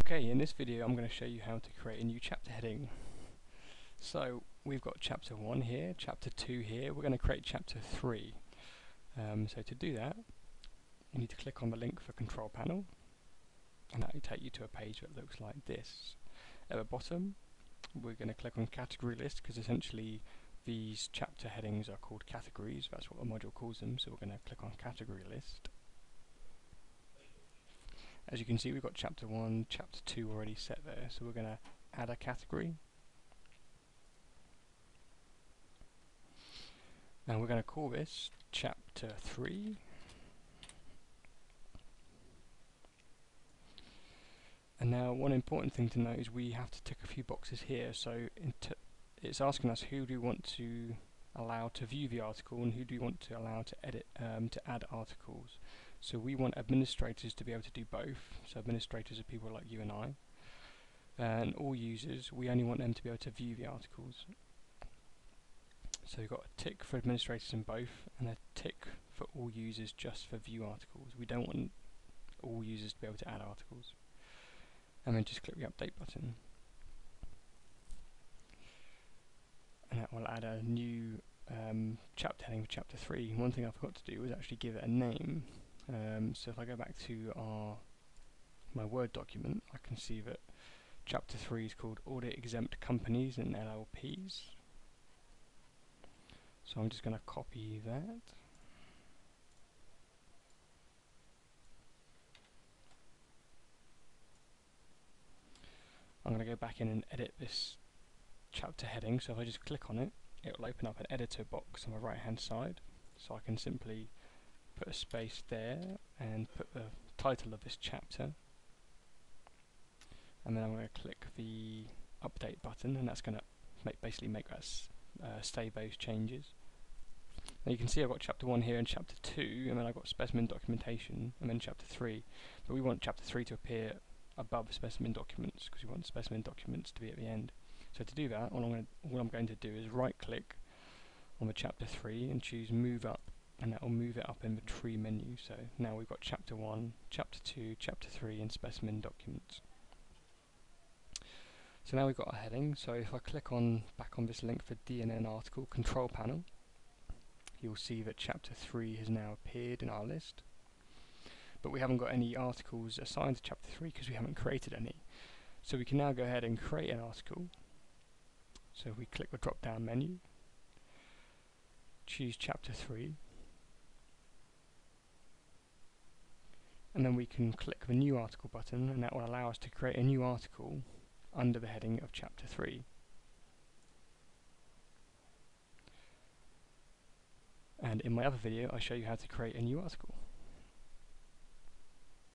Okay, in this video I'm going to show you how to create a new chapter heading. So we've got chapter 1 here, chapter 2 here, we're going to create chapter 3. So to do that, you need to click on the link for Control Panel, and that will take you to a page that looks like this. At the bottom, we're going to click on Category List, because essentially these chapter headings are called categories, that's what the module calls them, so we're going to click on Category List. As you can see, we've got chapter 1, chapter 2 already set there, so we're going to add a category. And we're going to call this chapter 3. And now one important thing to note is we have to tick a few boxes here. So it's asking us who do we want to allow to view the article and who do we want to allow to edit, to add articles. So we want administrators to be able to do both. So administrators are people like you and I. And all users, we only want them to be able to view the articles. So we've got a tick for administrators in both and a tick for all users just for view articles. We don't want all users to be able to add articles. And then just click the update button. And that will add a new chapter heading for chapter 3. One thing I forgot to do was actually give it a name. So if I go back to my Word document, I can see that chapter 3 is called Audit Exempt Companies and LLPs. So I'm just going to copy that. I'm going to go back in and edit this chapter heading. So if I just click on it, it will open up an editor box on the right hand side. So I can simply put a space there and put the title of this chapter. And then I'm going to click the update button, and that's going to basically make us save those changes. Now you can see I've got chapter 1 here and chapter 2, and then I've got specimen documentation, and then chapter 3. But we want chapter 3 to appear above specimen documents, because we want specimen documents to be at the end. So to do that, all I'm going to do is right click on the chapter 3 and choose Move Up, and that will move it up in the tree menu. So now we've got chapter 1, chapter 2, chapter 3 and specimen documents. So now we've got a heading. So if I click back on this link for DNN article control panel, you'll see that chapter 3 has now appeared in our list. But we haven't got any articles assigned to chapter 3 because we haven't created any. So we can now go ahead and create an article. So we click the drop down menu, choose chapter 3, and then we can click the new article button, and that will allow us to create a new article under the heading of chapter 3. And in my other video I show you how to create a new article.